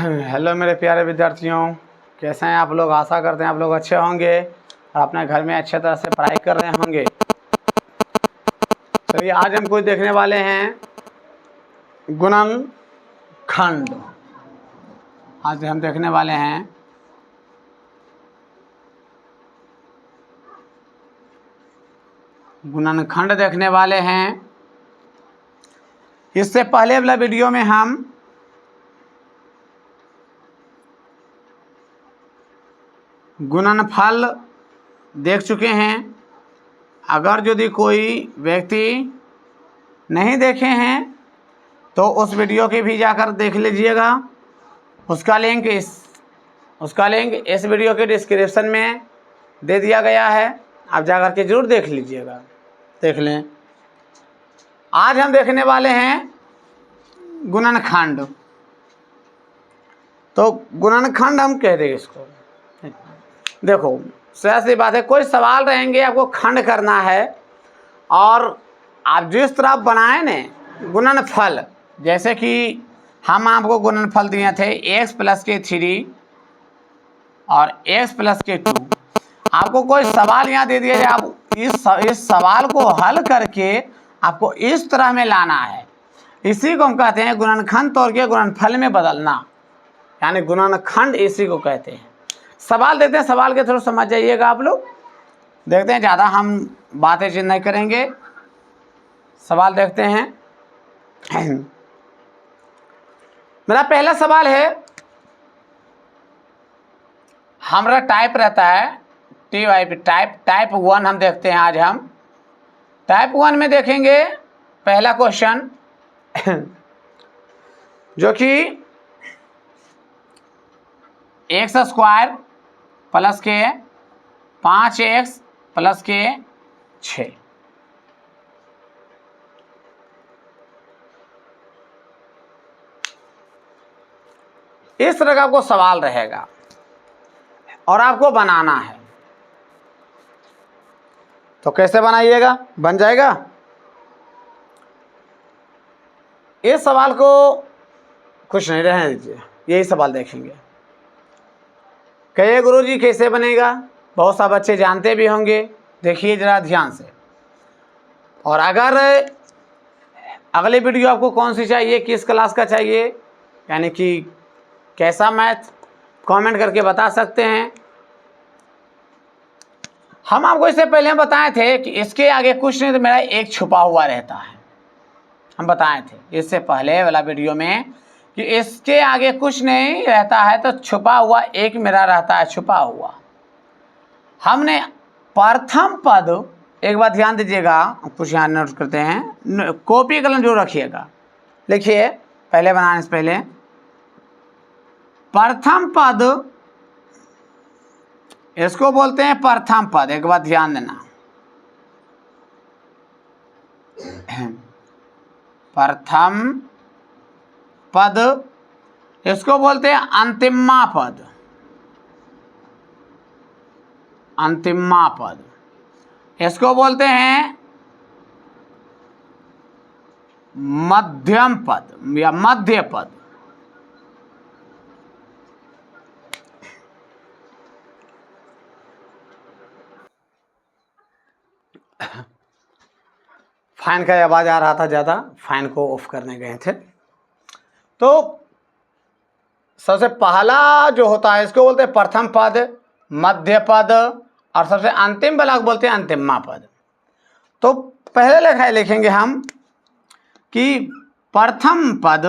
Hello मेरे प्यारे विद्यार्थियों, कैसे हैं आप लोग। आशा करते हैं आप लोग अच्छे होंगे और अपने घर में अच्छे तरह से पढ़ाई कर रहे होंगे। चलिए आज हम कुछ देखने वाले हैं गुणनखंड। आज हम देखने वाले हैं गुणनखंड देखने वाले हैं। इससे पहले वाला वीडियो में हम गुणनफल देख चुके हैं। अगर यदि कोई व्यक्ति नहीं देखे हैं तो उस वीडियो के भी जाकर देख लीजिएगा। उसका लिंक इस वीडियो के डिस्क्रिप्शन में दे दिया गया है, आप जाकर के जरूर देख लीजिएगा, देख लें। आज हम देखने वाले हैं गुणनखंड। तो गुणनखंड हम कह दें इसको। देखो सीधा सी बात है, कोई सवाल रहेंगे, आपको खंड करना है और आप जिस तरह बनाए ने गुणनफल, जैसे कि हम आपको गुणनफल दिए थे x + के 3 और x + के 2। आपको कोई सवाल यहाँ दे दिया जाए, आप इस सवाल को हल करके आपको इस तरह में लाना है। इसी को हम कहते हैं गुणनखंड तोड़ के गुणनफल में बदलना, यानी गुणनखंड इसी को कहते हैं। सवाल देखते हैं, सवाल के थ्रू समझ जाइएगा आप लोग। देखते हैं, ज़्यादा हम बातें चीज नहीं करेंगे, सवाल देखते हैं। मेरा पहला सवाल है, हमारा टाइप रहता है टाइप 1 हम देखते हैं। आज हम टाइप 1 में देखेंगे पहला क्वेश्चन जो कि x² + के 5x + के 6। इस तरह का आपको सवाल रहेगा और आपको बनाना है। तो कैसे बनाइएगा, बन जाएगा। इस सवाल को कुछ नहीं रहने दीजिए, यही सवाल देखेंगे। कहिए गुरुजी कैसे बनेगा, बहुत सा बच्चे जानते भी होंगे, देखिए ज़रा ध्यान से। और अगर अगली वीडियो आपको कौन सी चाहिए, किस क्लास का चाहिए, यानी कि कैसा मैथ, कमेंट करके बता सकते हैं। हम आपको इससे पहले हम बताए थे कि इसके आगे कुछ नहीं तो मेरा एक छुपा हुआ रहता है। हम बताए थे इससे पहले वाला वीडियो में कि इसके आगे कुछ नहीं रहता है, तो छुपा हुआ एक मेरा रहता है, छुपा हुआ। हमने प्रथम पद, एक बात ध्यान दीजिएगा, कुछ यहाँ नोट करते हैं, कॉपी कलम जो रखिएगा, लिखिए पहले बनाने से पहले। प्रथम पद, इसको बोलते हैं प्रथम पद। एक बात ध्यान देना, प्रथम पद, इसको बोलते हैं अंतिमा पद। अंतिमा पद, इसको बोलते हैं मध्यम पद या मध्य पद। फैन का आवाज आ रहा था ज़्यादा, फैन को ऑफ करने गए थे। तो सबसे पहला जो होता है इसको बोलते हैं प्रथम पद, मध्य पद और सबसे अंतिम वाला को बोलते हैं अंतिमा पद। तो पहले लिखेंगे हम कि प्रथम पद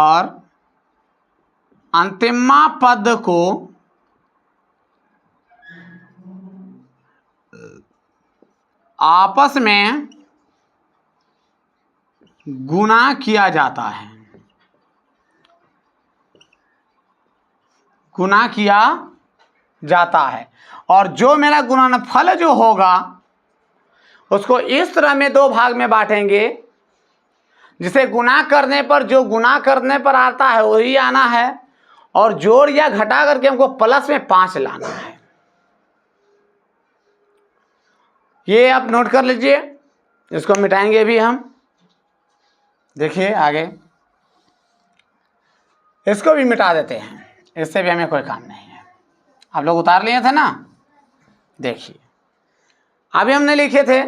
और अंतिमा पद को आपस में गुणा किया जाता है। गुणा किया जाता है और जो मेरा गुणनफल जो होगा उसको इस तरह में दो भाग में बांटेंगे, जिसे गुणा करने पर जो गुणा करने पर आता है वही आना है, और जोड़ या घटा करके हमको प्लस में 5 लाना है। ये आप नोट कर लीजिए, इसको मिटाएंगे भी हम। देखिए आगे इसको भी मिटा देते हैं, इससे भी हमें कोई काम नहीं है। आप लोग उतार लिए थे ना। देखिए अभी हमने लिखे थे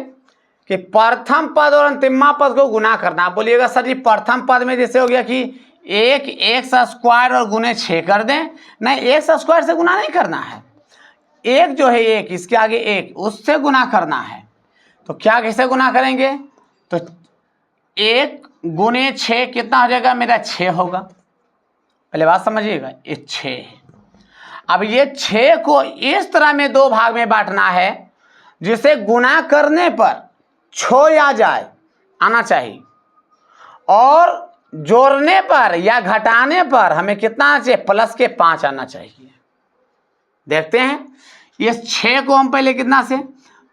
कि प्रथम पद और अंतिमा पद को गुना करना। आप बोलिएगा सर जी प्रथम पद में जैसे हो गया कि 1 एक्स स्क्वायर और गुने 6 कर दें। नहीं, एक्स स्क्वायर से गुना नहीं करना है, एक जो है एक, इसके आगे एक, उससे गुना करना है। तो क्या कैसे गुना करेंगे? तो 1 गुने 6 कितना हो जाएगा मेरा? 6 होगा। पहले बात समझिएगा, ये 6 है। अब ये 6 को इस तरह में 2 भाग में बांटना है जिसे गुना करने पर 6 आ जाए, आना चाहिए, और जोड़ने पर या घटाने पर हमें कितना आना चाहिए? प्लस के 5 आना चाहिए। देखते हैं इस 6 को हम पहले कितना से,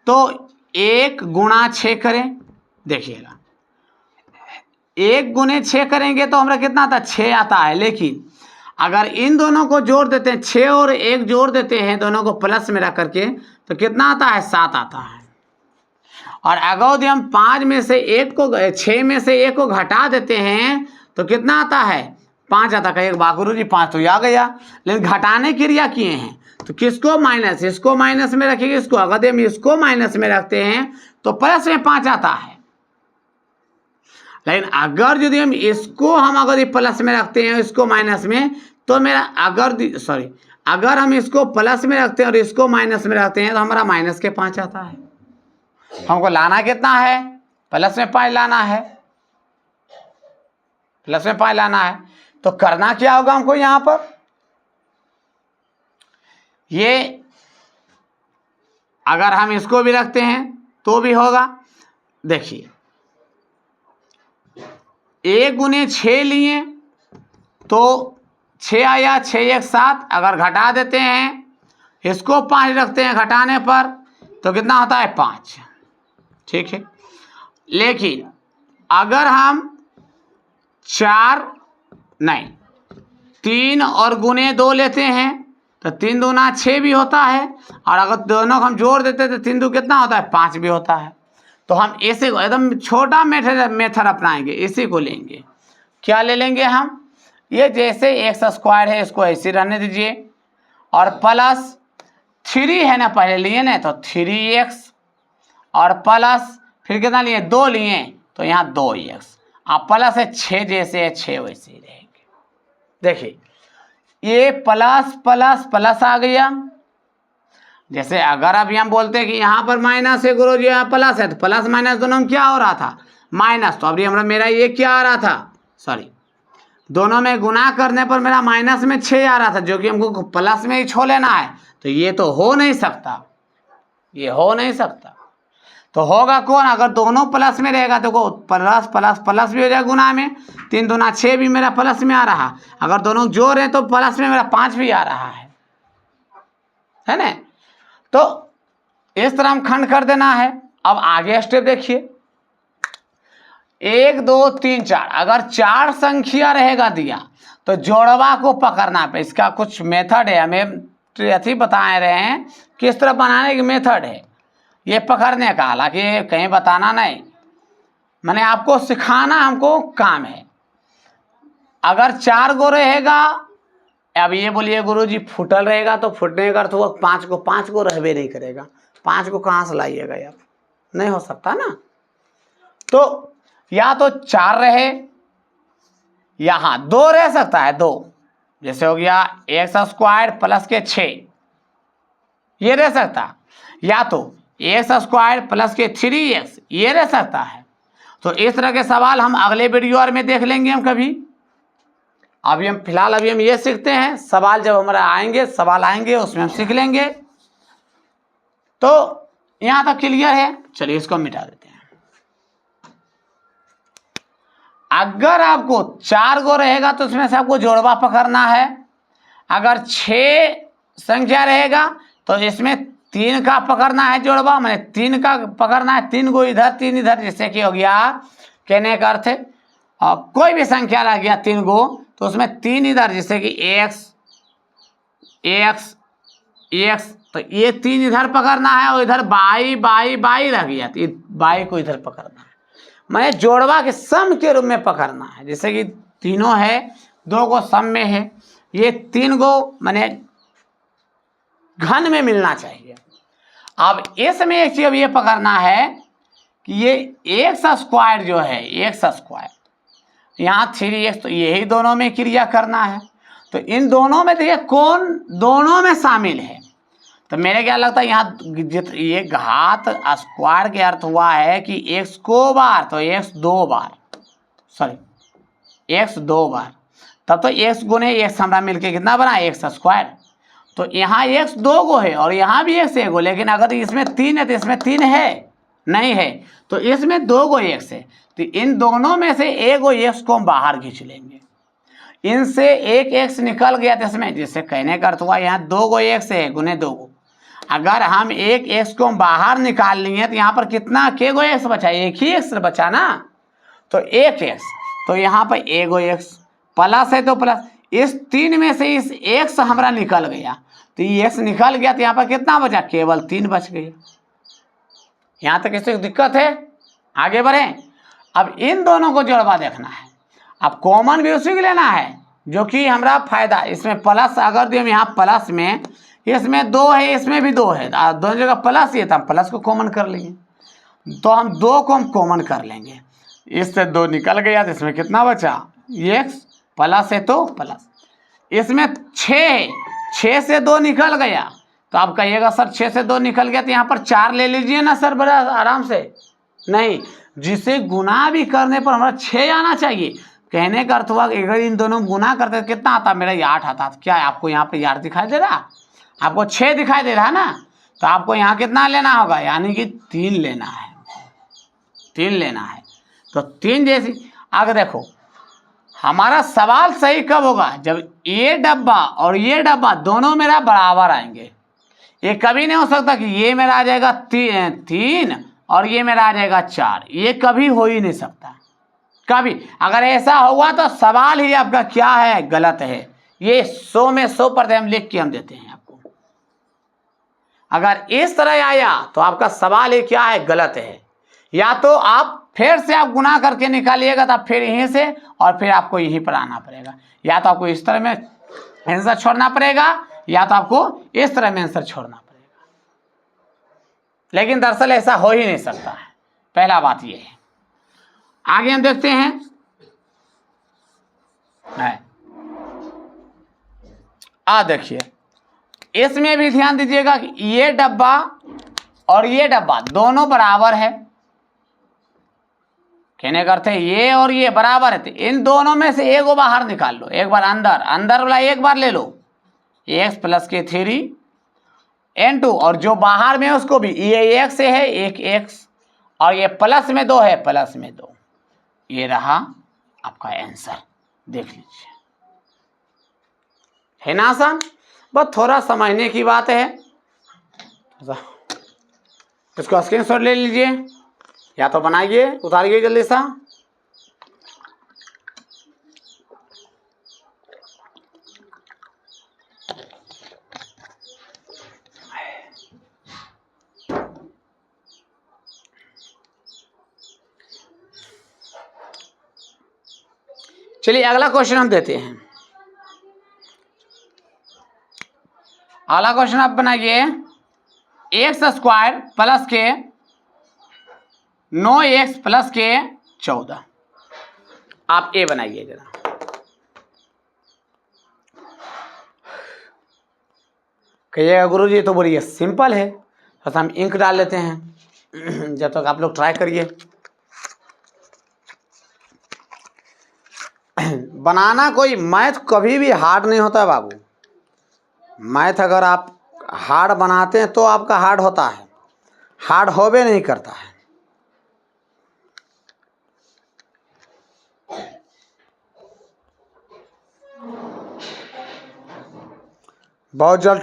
तो 1 गुणा 6 करें। देखिएगा 1 गुने 6 करेंगे तो हमारा कितना आता है? 6 आता है। लेकिन अगर इन दोनों को जोड़ देते हैं, 6 और 1 जोड़ देते हैं, दोनों को प्लस में रख करके, तो कितना आता है? 7 आता है। और अगर यदि हम 5 में से 1 को, 6 में से 1 को घटा देते हैं तो कितना आता है? 5 आता है। कहेगा बागुरु जी 5 तो आ गया, लेकिन घटाने की क्रिया किए हैं तो किसको माइनस, इसको माइनस में रखेंगे, इसको। अगर हम इसको माइनस में रखते हैं तो प्लस में 5 आता है। लेकिन अगर यदि हम इसको अगर ये प्लस में रखते हैं, इसको माइनस में, तो मेरा अगर हम इसको प्लस में रखते हैं और इसको माइनस में रखते हैं तो हमारा माइनस के 5 आता है। हमको लाना कितना है? प्लस में 5 लाना है, प्लस में 5 लाना है। तो करना क्या होगा हमको? यहां पर ये अगर हम इसको भी रखते हैं तो भी होगा। देखिए 1 गुने 6 लिए तो 6 आया, 6 1 7। अगर घटा देते हैं, इसको 5 रखते हैं घटाने पर, तो कितना होता है? 5। ठीक है। लेकिन अगर हम 3 और गुने 2 लेते हैं तो 3 दूना 6 भी होता है, और अगर दोनों को हम जोड़ देते हैं तो 3 दू कितना होता है? 5 भी होता है। तो हम इसे एकदम छोटा मेथड अपनाएंगे, इसी को लेंगे। क्या ले लेंगे हम? ये जैसे एक्स स्क्वायर है इसको ऐसे रहने दीजिए, और प्लस 3 है ना, पहले लिए ना, तो 3x, और प्लस फिर कितना लिए? 2 लिए, तो यहाँ 2x, अब प्लस है 6, जैसे है 6 वैसे ही रहेंगे। देखिए ये प्लस प्लस प्लस आ गया। जैसे अगर अभी हम बोलते हैं कि यहाँ पर माइनस है गुरु जी, यहाँ प्लस है, तो प्लस माइनस दोनों में क्या हो रहा था? माइनस। तो अभी मेरा ये क्या आ रहा था? दोनों में गुना करने पर मेरा माइनस में 6 आ रहा था, जो कि हमको प्लस में ही छोड़ लेना है। तो ये तो हो नहीं सकता, ये हो नहीं सकता। तो होगा कौन? अगर दोनों प्लस में रहेगा तो प्लस प्लस प्लस भी हो जाएगा गुना में। 3 दूना 6 भी मेरा प्लस में आ रहा। अगर दोनों जोड़ है तो प्लस में मेरा 5 भी आ रहा है ना। तो इस तरह हम खंड कर देना है। अब आगे स्टेप देखिए, 1 2 3 4। अगर 4 संख्या रहेगा दिया तो जोड़वा को पकड़ना है। इसका कुछ मेथड है, हमें अथी बता रहे हैं किस तरह बनाने की मेथड है ये पकड़ने का। हालांकि कहीं बताना नहीं, मैंने आपको सिखाना हमको काम है। अगर 4 गो रहेगा, अब ये बोलिए गुरुजी फुटल रहेगा, तो फुटने का तो 5 को रहबे नहीं करेगा। 5 को कहाँ से लाइएगा यार? नहीं हो सकता ना। तो या तो 4 रहे, यहाँ 2 रह सकता है, 2 जैसे हो गया एक्स स्क्वायर प्लस के 6, ये रह सकता। या तो एक्स स्क्वायर प्लस के 3x, ये रह सकता है। तो इस तरह के सवाल हम अगले वीडियो में देख लेंगे हम कभी। अभी हम फिलहाल हम ये सीखते हैं। सवाल जब हमारा आएंगे उसमें हम सीख लेंगे। तो यहाँ तक क्लियर है। चलिए इसको मिटा देते हैं। अगर आपको 4 गो रहेगा तो उसमें से आपको जोड़वा पकड़ना है। अगर 6 संख्या रहेगा तो इसमें 3 का पकड़ना है जोड़वा, मैंने 3 का पकड़ना है। 3 गो इधर 3 इधर, जैसे कि हो गया कहने का अर्थ है। और कोई भी संख्या रह गया 3 गो तो उसमें 3 इधर, जैसे कि x एक्स एक्स, तो ये 3 इधर पकड़ना है और इधर बाई बाई बाई रह गया, तो बाई को इधर पकड़ना है, मैंने जोड़वा के सम के रूप में पकड़ना है। जैसे कि तीनों है, 2 को सम में है, ये 3 को मैंने घन में मिलना चाहिए। अब इसमें एक चीज ये पकड़ना है कि ये एक्स स्क्वायर जो है, एक्स स्क्वायर यहाँ 3x, तो यही दोनों में क्रिया करना है। तो इन दोनों में देखिए कौन दोनों में शामिल है, तो मेरे क्या लगता है यहाँ ये घात स्क्वायर के अर्थ हुआ है कि x को बार, तो x 2 बार, सॉरी x 2 बार, तब तो x गुने x हमारा मिलके कितना बना x स्क्वायर। तो यहाँ x 2 गो है और यहाँ भी x 1 गो, लेकिन अगर इसमें 3 है तो इसमें 3 है नहीं है, तो इसमें 2 गो x है, तो इन दोनों में से 1 गो x को हम बाहर खींच लेंगे। इनसे एक x निकल गया तो इसमें, जिससे कहने का अर्थ हुआ यहाँ 2 गो x है गुने 2 गो। अगर हम एक x को बाहर निकाल लेंगे तो यहाँ पर कितना के गो x बचा, एक ही x बचा ना, तो एक x, तो यहाँ पर एक गो x प्लस है, तो प्लस इस 3 में से इस x हमारा निकल गया, तो ये x निकल गया, तो यहाँ पर कितना बचा, केवल 3 बच गया। यहाँ तक किसी को दिक्कत है, आगे बढ़े। अब इन दोनों को जोड़वा देखना है। अब कॉमन भी उसी को लेना है जो कि हमारा फायदा, इसमें प्लस अगर दिए हम यहाँ प्लस में, इसमें 2 है इसमें भी 2 है, दोनों जगह प्लस ये, तो हम प्लस को कॉमन कर लेंगे, तो हम 2 को हम कॉमन कर लेंगे, इससे 2 निकल गया, तो इसमें कितना बचा, x प्लस है तो प्लस, इसमें 6 है, 6 से 2 निकल गया, तो आप कहिएगा सर 6 से 2 निकल गया तो यहाँ पर 4 ले लीजिए ना सर, बड़ा आराम से। नहीं, जिसे गुना भी करने पर हमारा 6 आना चाहिए। कहने का अर्थ हुआ अगर इन दोनों गुना करते तो कितना आता, मेरा 8 आता। क्या है आपको यहाँ पे 8 दिखाई दे रहा, आपको 6 दिखाई दे रहा है ना, तो आपको यहाँ कितना लेना होगा, यानी कि 3 लेना है, 3 लेना है। तो 3 जैसी, आगे देखो हमारा सवाल सही कब होगा, जब ये डब्बा और ये डब्बा दोनों मेरा बराबर आएंगे। ये कभी नहीं हो सकता कि ये मेरा आ जाएगा 3 और ये मेरा आ जाएगा 4, ये कभी हो ही नहीं सकता कभी। अगर ऐसा हुआ तो सवाल ही आपका क्या है, गलत है। ये 100 में 100% हम लिख के हम देते हैं आपको। अगर इस तरह आया तो आपका सवाल ही क्या है, गलत है। या तो आप फिर से आप गुना करके निकालिएगा, तो आप फिर यहीं से और फिर आपको यहीं पर आना पड़ेगा, या तो आपको इस तरह में आंसर छोड़ना पड़ेगा, या तो आपको इस तरह में आंसर छोड़ना पड़ेगा। लेकिन दरअसल ऐसा हो ही नहीं सकता है, पहला बात यह है। आगे हम देखते हैं, देखिए इसमें भी ध्यान दीजिएगा कि ये डब्बा और ये डब्बा दोनों बराबर है। कहने का अर्थ है ये और ये बराबर है, तो इन दोनों में से एक को बाहर निकाल लो, एक बार अंदर, अंदर वाला एक बार ले लो, x प्लस के 3 n2, और जो बाहर में है उसको भी, ये x है एक x, और ये प्लस में 2 है, प्लस में 2, ये रहा आपका आंसर। देख लीजिए, है ना आसान, बस थोड़ा समझने की बात है। इसको स्क्रीनशॉट ले लीजिए, या तो बनाइए, उतारिए जल्दी सा। चलिए अगला क्वेश्चन हम देते हैं। अगला क्वेश्चन आप बनाइए, एक्स स्क्वायर प्लस के 9x प्लस के 14। आप ए बनाइए जरा। कहिएगा गुरुजी तो बोलिए सिंपल है, बस हम इंक डाल लेते हैं जब तक आप लोग ट्राई करिए। बनाना कोई मैथ कभी भी हार्ड नहीं होता है बाबू। मैथ अगर आप हार्ड बनाते हैं तो आपका हार्ड होता है, हार्ड होबे नहीं करता है। बहुत जल्द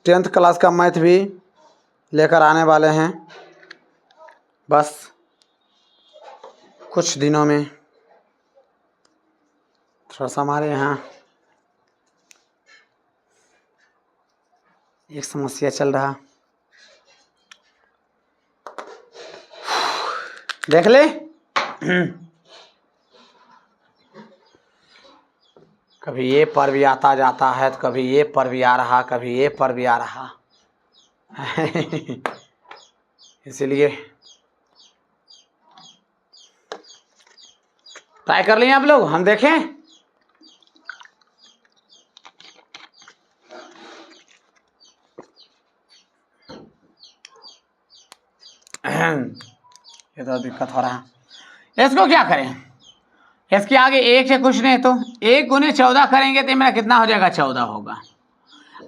टेंथ क्लास का मैथ भी लेकर आने वाले हैं, बस कुछ दिनों में। थोड़ा सा हमारे यहाँ एक समस्या चल रहा, देख ले। कभी ये पर भी आता जाता है, तो कभी ये पर भी आ रहा, कभी ये पर भी आ रहा। इसलिए ट्राई कर लिए आप लोग, हम देखें। ये तो दिक्कत हो रहा है। इसको क्या करें, इसके आगे एक से कुछ नहीं, तो 1 गुने 14 करेंगे तो मेरा कितना हो जाएगा, 14 होगा।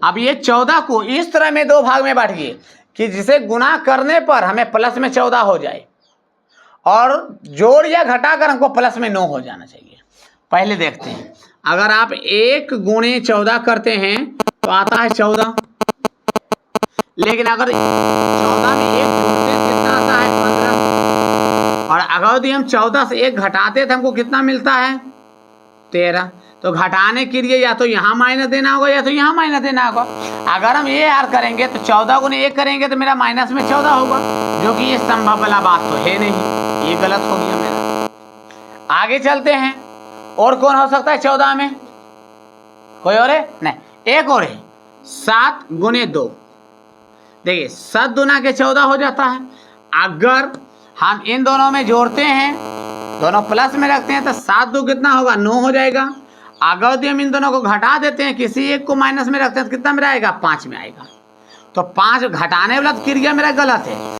अब ये 14 को इस तरह में 2 भाग में बांटिए कि जिसे गुना करने पर हमें प्लस में 14 हो जाए, और जोड़ या घटाकर हमको प्लस में 9 हो जाना चाहिए। पहले देखते हैं, अगर आप 1 गुणे 14 करते हैं तो आता है 14, लेकिन अगर 14 में 1 जोड़ते हैं कितना आता है, 15, और अगर यदि हम 14 से 1 घटाते तो हमको कितना मिलता है, 13। तो घटाने के लिए या तो यहाँ माइनस देना होगा या तो यहाँ माइनस देना होगा। अगर हम ये यार करेंगे तो 14 गुने 1 करेंगे तो मेरा माइनस में 14 होगा, जो कि ये संभव वाला बात तो है नहीं, ये गलत हो गया मेरा। आगे चलते हैं, और कौन हो सकता है 14 में, कोई और है नहीं, एक और है, 7 गुने 2। देखिए 7 दुना के 14 हो जाता है। अगर हम इन दोनों में जोड़ते हैं, दोनों प्लस में रखते हैं, तो 7 2 कितना होगा, 9 हो जाएगा। अगर यदि हम इन दोनों को घटा देते हैं, किसी एक को माइनस में रखते हैं, तो कितना मेरा आएगा, 5 में आएगा। तो 5 घटाने वाला क्रिया मेरा गलत है।